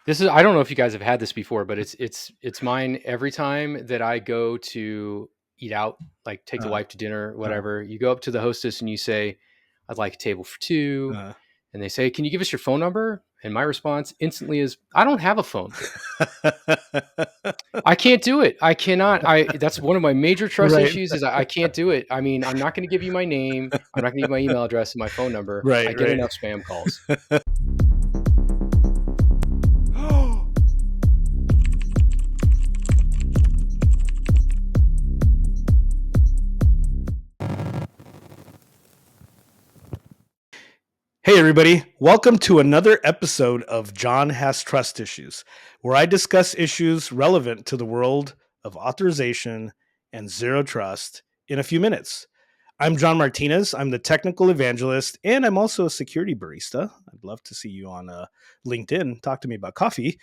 This is, I don't know if you guys have had this before, but it's mine every time that I go to eat out, like take the wife to dinner, whatever. You go up to the hostess and you say, "I'd like a table for two." And they say, "Can you give us your phone number?" And my response instantly is, "I don't have a phone. I can't do it. I cannot. That's one of my major trust issues is I can't do it. I mean, I'm not going to give you my name. I'm not going to give you my email address and my phone number. I get enough spam calls." Hey everybody, welcome to another episode of John Has Trust Issues, where I discuss issues relevant to the world of authorization and zero trust in a few minutes. I'm John Martinez. I'm the technical evangelist, and I'm also a security barista. I'd love to see you on LinkedIn. Talk to me about coffee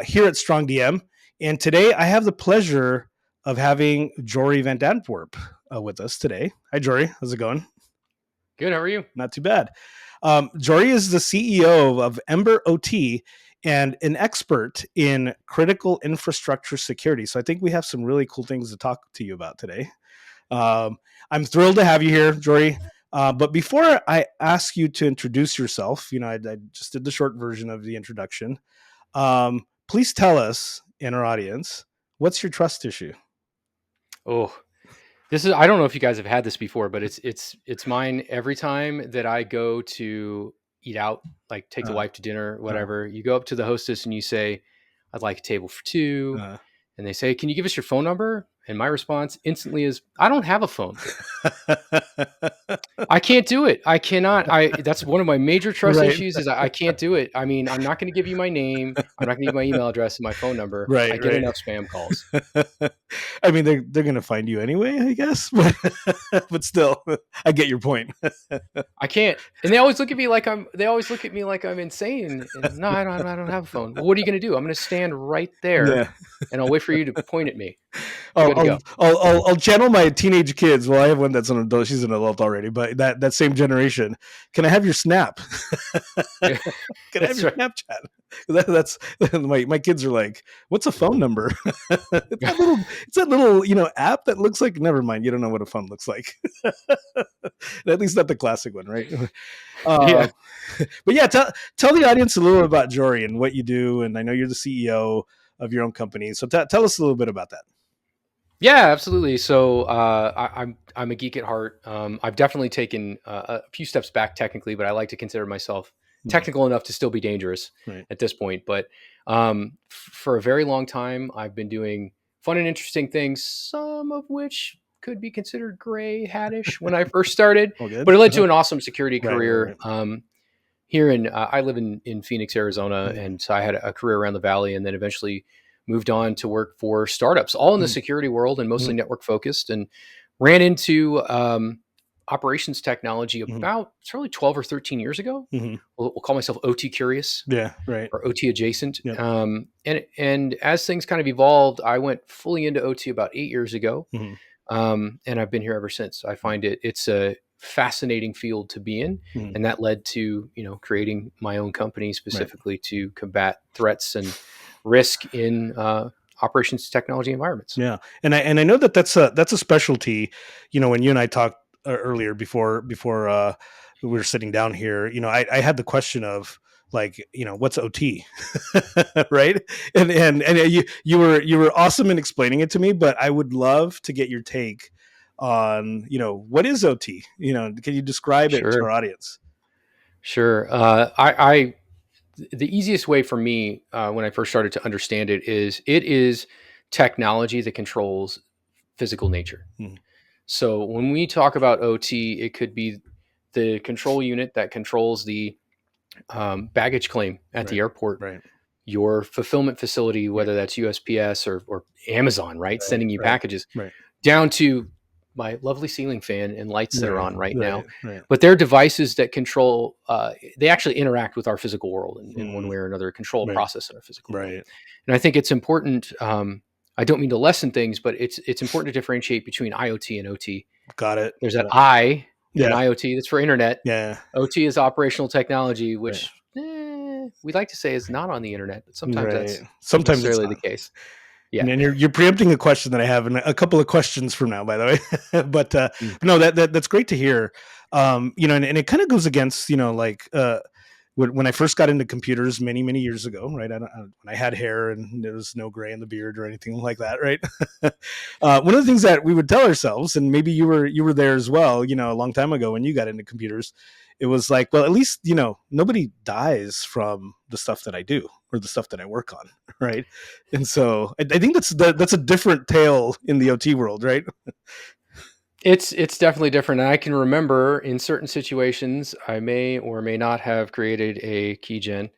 here at StrongDM. And today I have the pleasure of having Jori VanAntwerp with us today. Hi, Jori. How's it going? Good. How are you? Not too bad. Jori is the CEO of EmberOT and an expert in critical infrastructure security. So I think we have some really cool things to talk to you about today. I'm thrilled to have you here, Jori. But before I ask you to introduce yourself, I just did the short version of the introduction. Please tell us in our audience, what's your trust issue? Oh, this is, I don't know if you guys have had this before, but it's mine every time that I go to eat out, like take the wife to dinner, whatever. You go up to the hostess and you say, "I'd like a table for two." And they say, "Can you give us your phone number?" And my response instantly is, "I don't have a phone. I can't do it. I cannot. That's one of my major trust issues is I can't do it. I mean, I'm not going to give you my name. I'm not going to give you my email address and my phone number. I get enough spam calls." I mean, they're going to find you anyway, I guess. But still, I get your point. I can't. And they always look at me like I'm insane. And no, I don't have a phone. Well, what are you going to do? I'm going to stand right there and I'll wait for you to point at me. I'll channel my teenage kids. Well, I have one that's an adult. She's an adult already, but that same generation. Can I have your Snap? Can I have your Snapchat? That's my kids are like, "What's a phone number?" It's that little app that looks like. Never mind, you don't know what a phone looks like. At least not the classic one, right? But yeah, tell the audience a little about Jori and what you do. And I know you're the CEO of your own company, so tell us a little bit about that. Yeah, absolutely. So I'm a geek at heart. I've definitely taken a few steps back technically, but I like to consider myself technical enough to still be dangerous at this point. But for a very long time, I've been doing fun and interesting things, some of which could be considered gray hattish when I first started, but it led to an awesome security career. Here I live in Phoenix, Arizona, and so I had a career around the Valley, and then eventually moved on to work for startups, all in the security world and mostly network focused, and ran into operations technology about it's probably 12 or 13 years ago. We'll call myself OT curious, or OT adjacent. And as things kind of evolved, I went fully into OT about 8 years ago, and I've been here ever since. I find it's a fascinating field to be in, and that led to creating my own company specifically to combat threats and risk in operations technology environments. Yeah, and I know that's a specialty. When you and I talked earlier before we were sitting down here, I had the question of what's OT, right? And you were awesome in explaining it to me, but I would love to get your take on what is OT. Can you describe it to our audience? Sure. The easiest way for me when I first started to understand it is technology that controls physical nature. So when we talk about OT, it could be the control unit that controls the baggage claim at the airport, your fulfillment facility, whether that's USPS or Amazon, sending you packages, down to my lovely ceiling fan and lights that are on now. But they're devices that control, they actually interact with our physical world in one way or another, control process in our physical world. And I think it's important, I don't mean to lessen things, but it's important to differentiate between IoT and OT. Got it. There's that in IoT, that's for internet. OT is operational technology, which we like to say is not on the internet, but sometimes right. that's not Sometimes it's necessarily the not. case. Yeah. And then you're preempting a question that I have, and a couple of questions from now, by the way. But no, that's great to hear. And it kind of goes against, like when I first got into computers many years ago, right? When I had hair and there was no gray in the beard or anything like that, right? One of the things that we would tell ourselves, and maybe you were there as well, a long time ago when you got into computers, it was like, well, at least nobody dies from the stuff that I do or the stuff that I work on, right? And so I think that's a different tale in the OT world, right? It's definitely different. And I can remember in certain situations, I may or may not have created a keygen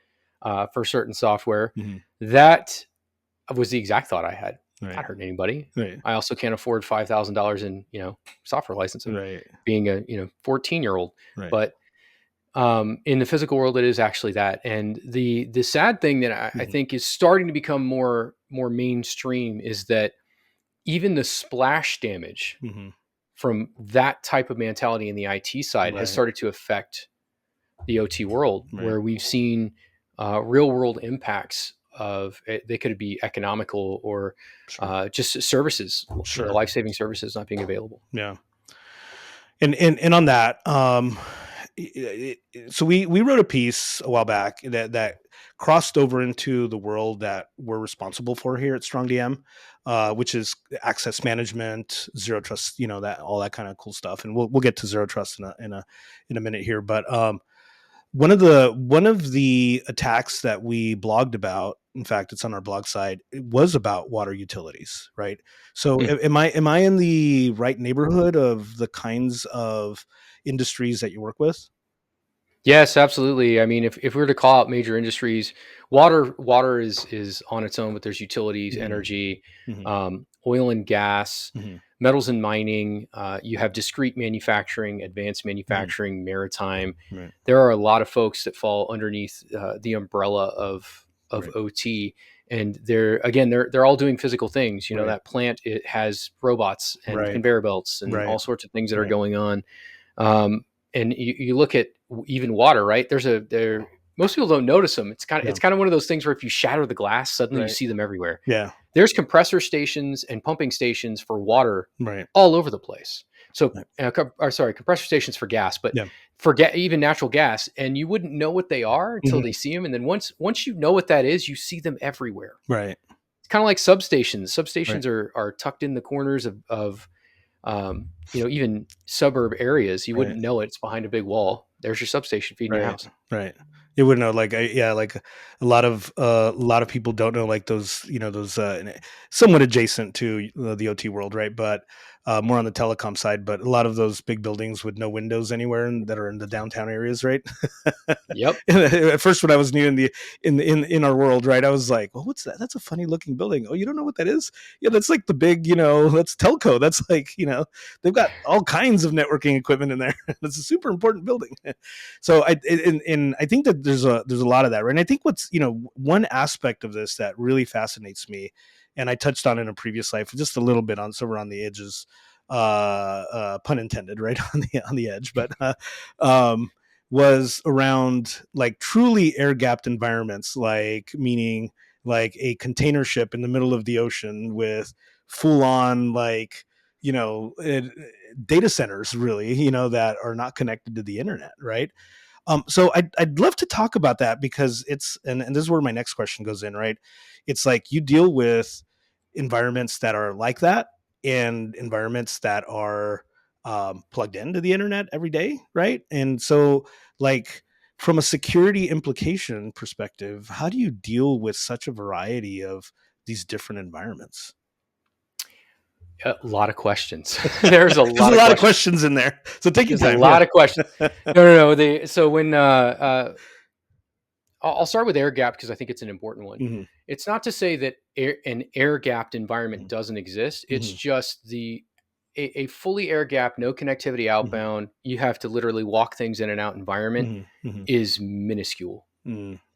for certain software. Mm-hmm. That was the exact thought I had. Right. Not hurting anybody. Right. I also can't afford $5,000 in software licensing. Right. Being a 14-year-old, right. But in the physical world, it is actually that. And the sad thing that I think is starting to become more mainstream is that even the splash damage from that type of mentality in the IT side has started to affect the OT world, where we've seen real world impacts of they could be economical or just services, life-saving services not being available. Yeah. And on that, so we wrote a piece a while back that crossed over into the world that we're responsible for here at StrongDM, which is access management, zero trust, that all that kind of cool stuff. And we'll get to zero trust in a minute here. But one of the attacks that we blogged about, in fact, it's on our blog site, it was about water utilities, right? So am I in the right neighborhood of the kinds of industries that you work with? Yes, absolutely. I mean, if we were to call out major industries, water is on its own, but there's utilities, energy, oil and gas, metals and mining. You have discrete manufacturing, advanced manufacturing, maritime. Right. There are a lot of folks that fall underneath the umbrella of OT, and they're all doing physical things. That plant, it has robots and conveyor belts and all sorts of things that are going on. And you look at even water, right? Most people don't notice them. It's kind of one of those things where if you shatter the glass, suddenly you see them everywhere. Yeah. There's compressor stations and pumping stations for water all over the place. So, compressor stations for gas, but for even natural gas, and you wouldn't know what they are until they see them. And then once you know what that is, you see them everywhere. Right. It's kind of like substations. Substations are tucked in the corners of even suburb areas. You wouldn't know it. It's behind a big wall. There's your substation feeding your house. Right. You wouldn't know, like a lot of people don't know, like those somewhat adjacent to the OT world, right? But more on the telecom side. But a lot of those big buildings with no windows anywhere that are in the downtown areas, right? Yep. At first, when I was new in our world, right, I was like, well, what's that? That's a funny looking building. Oh, you don't know what that is? Yeah, that's like the big, that's telco. That's like, they've got all kinds of networking equipment in there. It's a super important building. So I think that there's a lot of that, right? And I think what's one aspect of this that really fascinates me, and I touched on in a previous life just a little bit on, so we're on the edges, pun intended, right, on the edge, but was around like truly air gapped environments, like meaning like a container ship in the middle of the ocean with full on data centers, really, that are not connected to the internet, right? So I'd love to talk about that because and this is where my next question goes in, right? It's like you deal with environments that are like that and environments that are plugged into the internet every day, right? And so, like, from a security implication perspective, how do you deal with such a variety of these different environments? A lot of questions. There's a lot of questions in there. So take your time. There's a lot of questions. No. So when I'll start with air gap because I think it's an important one. It's not to say that an air gapped environment doesn't exist. It's just a fully air gap, no connectivity outbound. You have to literally walk things in and out environment is minuscule.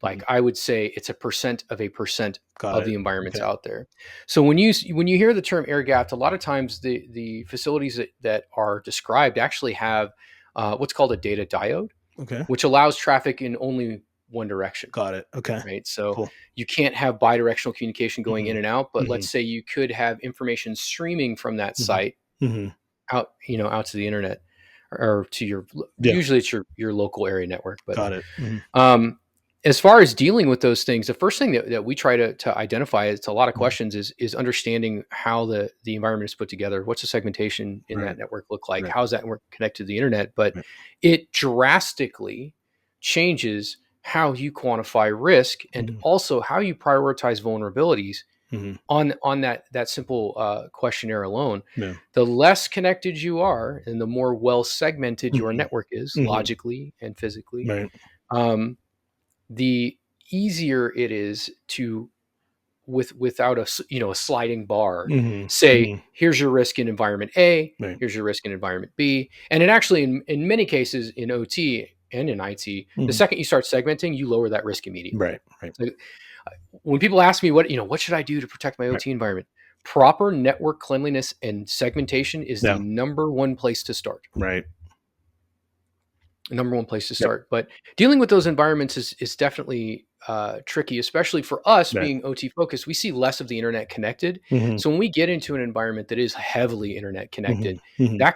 Like I would say it's 1% of 1% of the environments out there. So when you hear the term air gapped, a lot of times the facilities that are described actually have what's called a data diode, which allows traffic in only one direction. Got it. Okay. Right. So cool. You can't have bidirectional communication going in and out, but let's say you could have information streaming from that site out, out to the internet or to your, usually it's your local area network. But got it. As far as dealing with those things, the first thing that we try to identify, it's a lot of questions, is understanding how the environment is put together. What's the segmentation in that network look like? How does that network connect to the internet? But it drastically changes how you quantify risk and also how you prioritize vulnerabilities on that simple questionnaire alone. The less connected you are and the more well segmented your network is logically and physically, the easier it is to without a sliding bar say here's your risk in environment A, here's your risk in environment B. And it actually in many cases in OT and in IT, the second you start segmenting, you lower that risk immediately. So when people ask me what should I do to protect my OT environment, proper network cleanliness and segmentation is the number one place to start. Number one place to start. But dealing with those environments is definitely tricky, especially for us being OT focused. We see less of the internet connected. So when we get into an environment that is heavily internet connected, that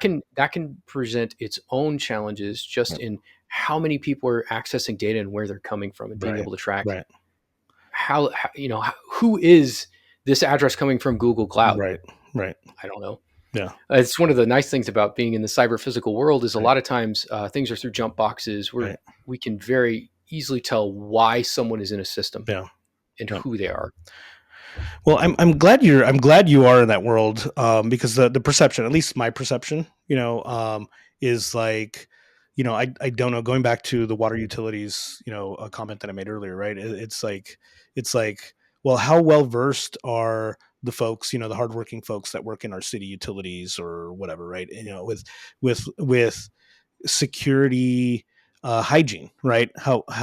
can present its own challenges just in how many people are accessing data and where they're coming from and being able to track how who is this address coming from Google Cloud. I don't know. It's one of the nice things about being in the cyber physical world is a lot of times things are through jump boxes where we can very easily tell why someone is in a system and who they are. Well, I'm glad you are in that world because the perception, at least my perception, is like, I don't know, going back to the water utilities, a comment that I made earlier, right? It's like, well, how well versed are the folks, the hardworking folks that work in our city utilities or whatever, right? With security hygiene, right? How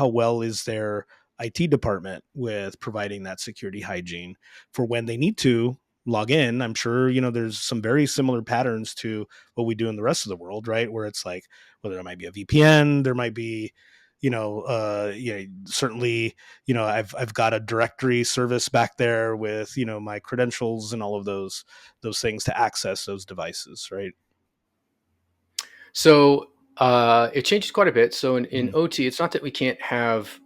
well is their IT department with providing that security hygiene for when they need to log in? I'm sure, there's some very similar patterns to what we do in the rest of the world, right? Where it's like, whether there might be a VPN, there might be, certainly, I've got a directory service back there with, my credentials and all of those things to access those devices, right? So it changes quite a bit. So in OT, it's not that we can't have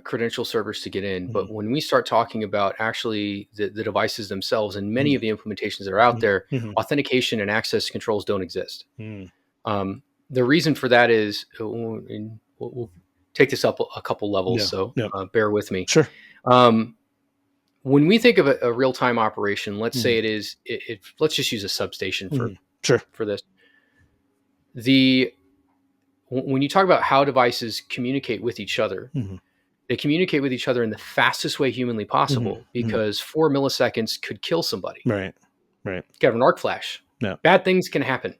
credential servers to get in, but when we start talking about actually the devices themselves and many of the implementations that are out there, authentication and access controls don't exist. The reason for that is, we'll take this up a couple levels, so bear with me. Sure. When we think of a real-time operation, let's say let's just use a substation for this. When you talk about how devices communicate with each other, they communicate with each other in the fastest way humanly possible because 4 milliseconds could kill somebody. Right. You could have an arc flash. Bad things can happen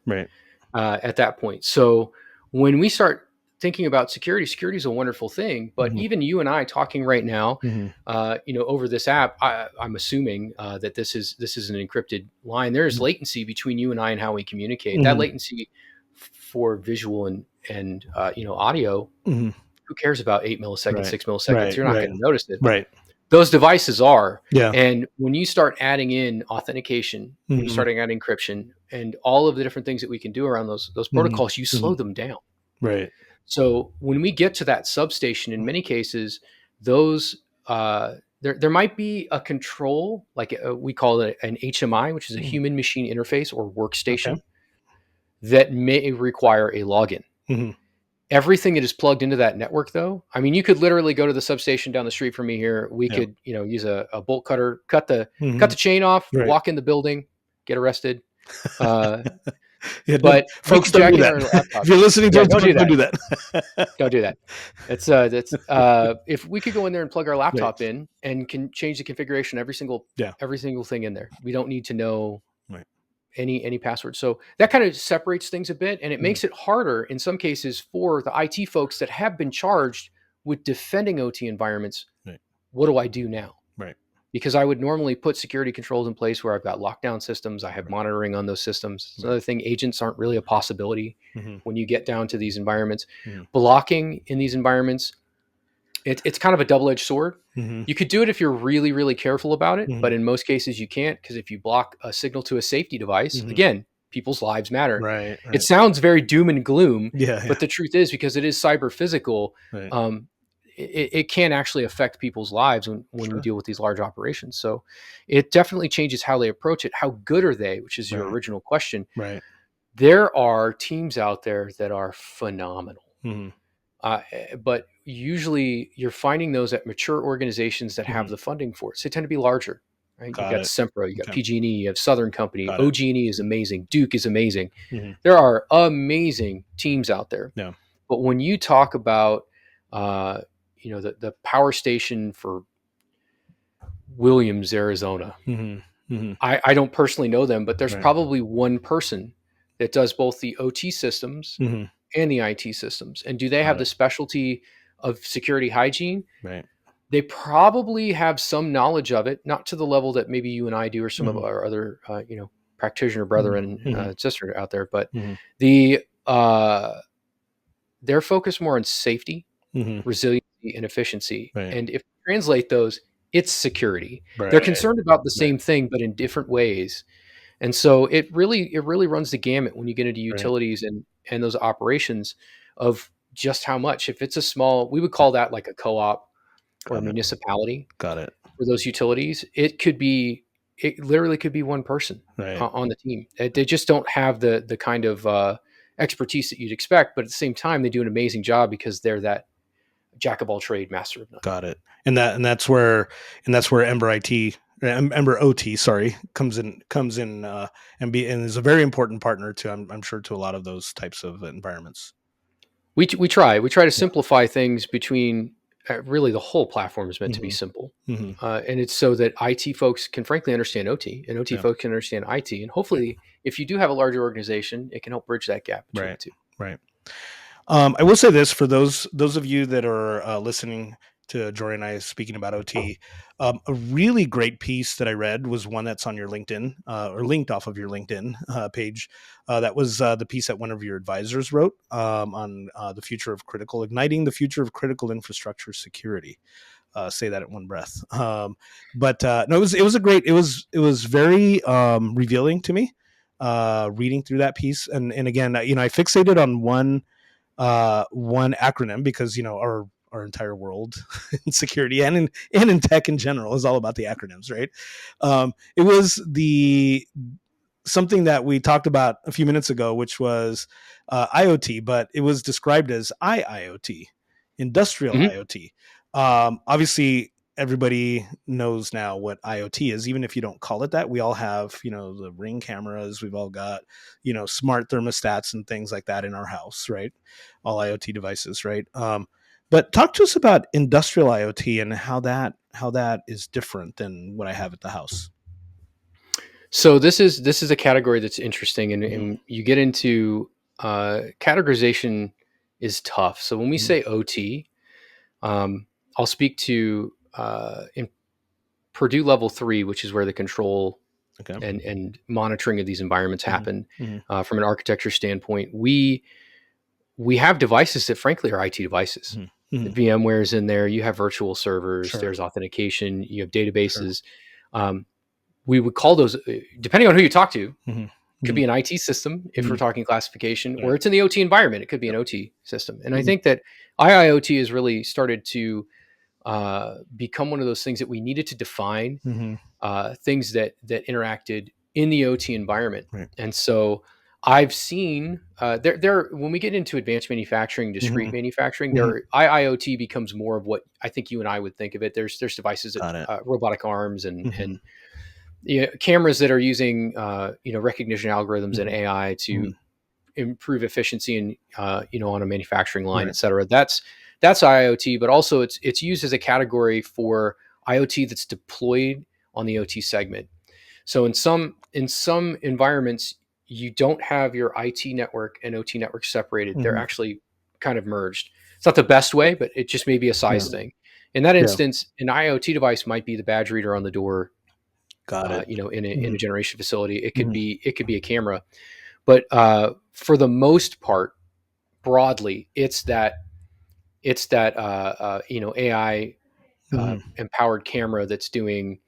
at that point. So when we start thinking about security is a wonderful thing, but even you and I talking right now, over this app, I'm assuming that this is an encrypted line. There is latency between you and I and how we communicate. That latency for visual and audio, who cares about 8 milliseconds, 6 milliseconds? You're not going to notice it. Those devices are. And when you start adding in authentication, when you start adding encryption and all of the different things that we can do around those protocols, you slow them down. So when we get to that substation, in many cases, those there might be a control, like we call it an HMI, which is a human machine interface or workstation, that may require a login. Everything that is plugged into that network, though, I mean, you could literally go to the substation down the street from me here. We could, use a bolt cutter, cut the chain off, walk in the building, get arrested. But folks, don't do that. If you're listening to us, don't do that. Don't do that. That's if we could go in there and plug our laptop in and can change the configuration of every single thing in there. We don't need to know any password. So that kind of separates things a bit, and it makes it harder in some cases for the IT folks that have been charged with defending OT environments. What do I do now? Because I would normally put security controls in place where I've got lockdown systems. I have monitoring on those systems. It's another thing. Agents aren't really a possibility when you get down to these environments. Blocking in these environments it's kind of a double-edged sword. Mm-hmm. You could do it if you're really, really careful about it, Mm-hmm. but in most cases you can't, because if you block a signal to a safety device, Mm-hmm. again, people's lives matter. Right. It sounds very doom and gloom, Yeah. but the truth is, because it is cyber physical, Right. It can actually affect people's lives when we Sure. deal with these large operations. So it definitely changes how they approach it. How good are they, which is your Right. original question. Right. There are teams out there that are phenomenal. Mm-hmm. But usually you're finding those at mature organizations that have Mm-hmm. the funding for it. So they tend to be larger, right? You've Got got it. Sempra, you got Okay. PG&E, you have Southern Company, Got it. OG&E is amazing, Duke is amazing. Mm-hmm. There are amazing teams out there. Yeah. But when you talk about, the power station for Williams, Arizona, Mm-hmm. Mm-hmm. I don't personally know them, but there's Right. probably one person that does both the OT systems Mm-hmm. and the IT systems. And do they Got have it. the specialty of security hygiene? Right. They probably have some knowledge of it, not to the level that maybe you and I do, or some of Mm-hmm. our other, practitioner brother Mm-hmm. and sister out there. But Mm-hmm. they're focused more on safety, Mm-hmm. resiliency, and efficiency. Right. And if you translate those, it's security. Right. They're concerned about the Right. same thing, but in different ways. And so it really runs the gamut when you get into Right. utilities and those operations of just how much. If it's a small, we would call that like a co-op or a Got it. municipality Got it. for those utilities. It literally could be one person Right. on the team. They just don't have the kind of expertise that you'd expect, but at the same time, they do an amazing job because they're that jack of all trade, master of none. Got it. And that's where EmberOT, sorry, comes in and is a very important partner to I'm sure to a lot of those types of environments. We try to simplify things between really the whole platform is meant to be Mm-hmm. simple. Mm-hmm. And it's so that IT folks can frankly understand OT and OT folks can understand IT. And hopefully if you do have a larger organization, it can help bridge that gap between the two. Right. I will say this for those of you that are listening to Jori and I speaking about OT. A really great piece that I read was one that's on your LinkedIn or linked off of your LinkedIn page. That was the piece that one of your advisors wrote on the future of igniting the future of critical infrastructure security. Say that at one breath. No, it was very revealing to me reading through that piece. And again, I fixated on one acronym because our entire world in security and in tech in general is all about the acronyms, right? It was something that we talked about a few minutes ago, which was IoT, but it was described as IIoT, industrial IoT. Obviously, everybody knows now what IoT is, even if you don't call it that. We all have, the Ring cameras. We've all got, smart thermostats and things like that in our house, right? All IoT devices, right? But talk to us about industrial IoT and how that is different than what I have at the house. So this is a category that's interesting, and you get into categorization is tough. So when we say OT, I'll speak to in Purdue level 3, which is where the control and monitoring of these environments happen. From an architecture standpoint, we have devices that frankly are IT devices. The VMware is in there. You have virtual servers. There's authentication. You have databases. We would call those, depending on who you talk to, could be an IT system if we're talking classification, or it's in the OT environment. It could be an OT system. And I think that IIoT has really started to become one of those things that we needed to define things that interacted in the OT environment. And so I've seen there when we get into advanced manufacturing, discrete manufacturing, IIoT becomes more of what I think you and I would think of it. There's devices that robotic arms and cameras that are using recognition algorithms and AI to improve efficiency and on a manufacturing line, et cetera. That's IoT, but also it's used as a category for IoT that's deployed on the OT segment. So in some environments, you don't have your IT network and OT network separated. They're actually kind of merged. It's not the best way, but it just may be a size thing. In that instance, an IoT device might be the badge reader on the door. Got it. In a generation facility, it could be a camera. But for the most part, broadly, it's that it's that AI empowered camera that's doing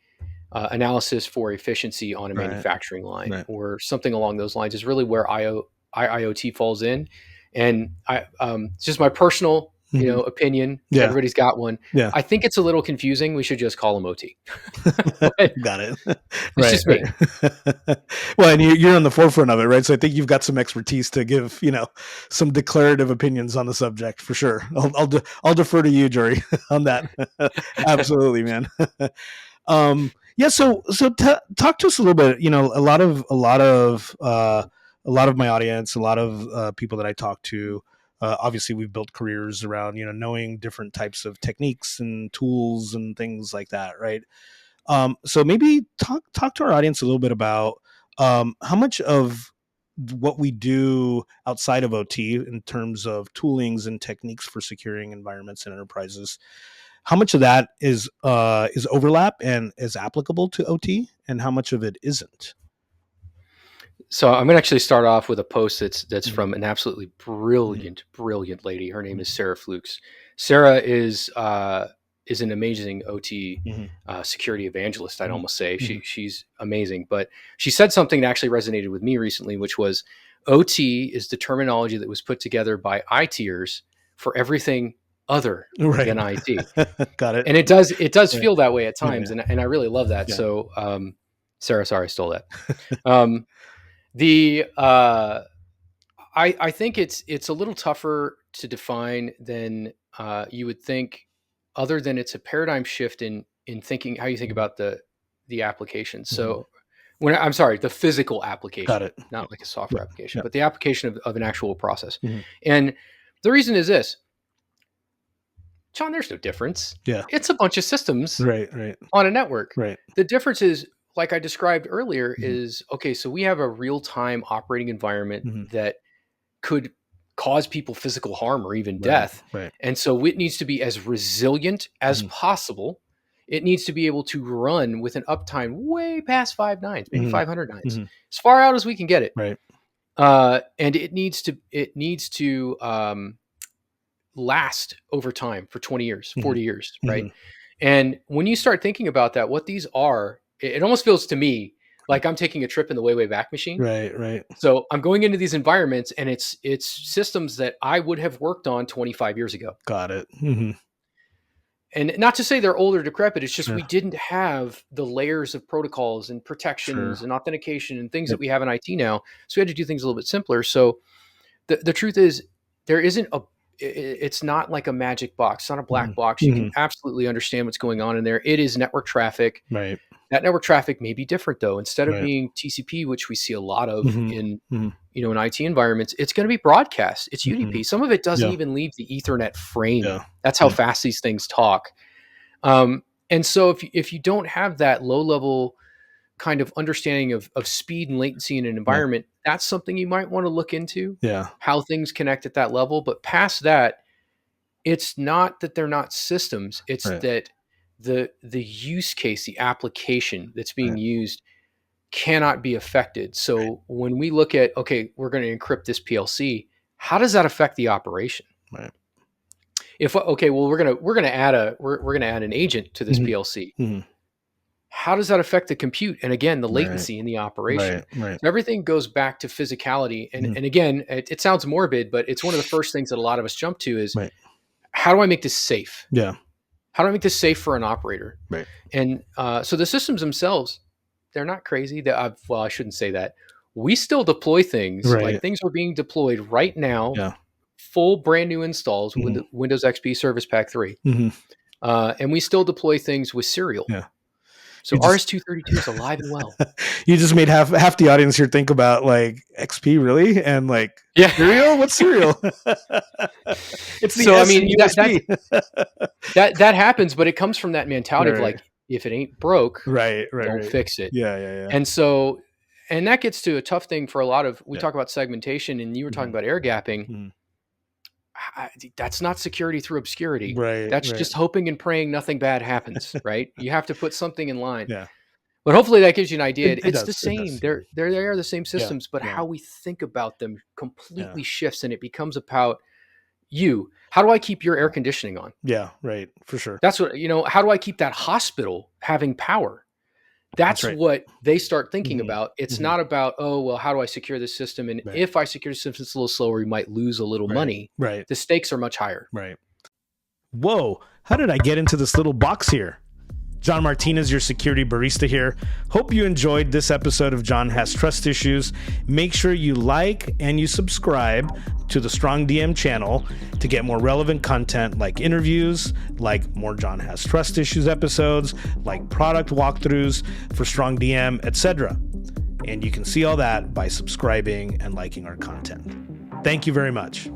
analysis for efficiency on a manufacturing line or something along those lines is really where IoT falls in. And it's just my personal opinion. Yeah. Everybody's got one. Yeah. I think it's a little confusing. We should just call them OT. Got it. It's just me. Well, and you're on the forefront of it, right? So I think you've got some expertise to give, some declarative opinions on the subject for sure. I'll defer to you, Jori, on that. Absolutely, man. Yeah. So talk to us a little bit. A lot of my audience, a lot of people that I talk to. Obviously, we've built careers around knowing different types of techniques and tools and things like that, right? So maybe talk to our audience a little bit about how much of what we do outside of OT in terms of toolings and techniques for securing environments and enterprises. How much of that is overlap and is applicable to OT, and how much of it isn't? So I'm going to actually start off with a post that's from an absolutely brilliant lady. Her name is Sarah Flukes. Sarah is an amazing OT security evangelist. I'd almost say she's amazing. But she said something that actually resonated with me recently, which was OT is the terminology that was put together by ITers for everything other than IT. Got it. And it does feel that way at times, and I really love that. Yeah. So Sarah, sorry, I stole that. I think it's a little tougher to define than you would think, other than it's a paradigm shift in thinking how you think about the application. So the physical application, got it, not like a software application, but the application of an actual process. And the reason is this, John, there's no difference. Yeah. It's a bunch of systems right. on a network. Right. The difference is, like I described earlier, is, okay, so we have a real-time operating environment that could cause people physical harm or even death. Right. And so it needs to be as resilient as possible. It needs to be able to run with an uptime way past 5 nines, maybe 500 nines, as far out as we can get it. Right. And it needs to last over time for 20 years, 40 years, right? And when you start thinking about that, what these are, it almost feels to me like I'm taking a trip in the way back machine. Right. So I'm going into these environments, and it's systems that I would have worked on 25 years ago. Got it. And not to say they're old or decrepit, it's just we didn't have the layers of protocols and protections and authentication and things that we have in IT now. So we had to do things a little bit simpler. So the truth is, it's not like a magic box. It's not a black box. You can absolutely understand what's going on in there. It is network traffic. Right. That network traffic may be different, though. Instead of being TCP, which we see a lot of in IT environments, it's going to be broadcast. It's UDP. Some of it doesn't even leave the Ethernet frame. Yeah. That's how fast these things talk. And so if you don't have that low level kind of understanding of speed and latency in an environment, that's something you might want to look into. Yeah. How things connect at that level. But past that, it's not that they're not systems. It's that the use case, the application that's being used cannot be affected. So when we look at, okay, we're going to encrypt this PLC, how does that affect the operation? Right. If we're going to add an agent to this PLC. How does that affect the compute? And again, the latency in the operation. Right. So everything goes back to physicality. And again, it sounds morbid, but it's one of the first things that a lot of us jump to is, how do I make this safe? Yeah. How do I make this safe for an operator? Right. And so the systems themselves, they're not crazy. I shouldn't say that. We still deploy things. Like things are being deployed right now. Yeah. Full brand new installs with Windows XP Service Pack 3. And we still deploy things with serial. Yeah. So RS-232 is alive and well. You just made half the audience here think about like XP, really, and like serial. What's serial? It's the that happens, but it comes from that mentality of like, if it ain't broke, don't fix it. Yeah. And so, and that gets to a tough thing for a lot of. We talk about segmentation, and you were talking about air gapping. That's not security through obscurity. Right. That's just hoping and praying nothing bad happens. Right. You have to put something in line. Yeah. But hopefully that gives you an idea. It's does, the same. They are the same systems, but how we think about them completely shifts, and it becomes about how do I keep your air conditioning on? Yeah, right. For sure. That's what, how do I keep that hospital having power? That's right. What they start thinking about. It's not about, oh, well, how do I secure this system? And if I secure the system, it's a little slower, we might lose a little money. Right. The stakes are much higher. Right. Whoa, how did I get into this little box here? John Martinez, your security barista here. Hope you enjoyed this episode of John Has Trust Issues. Make sure you like and you subscribe to the StrongDM channel to get more relevant content like interviews, like more John Has Trust Issues episodes, like product walkthroughs for StrongDM, etc. And you can see all that by subscribing and liking our content. Thank you very much.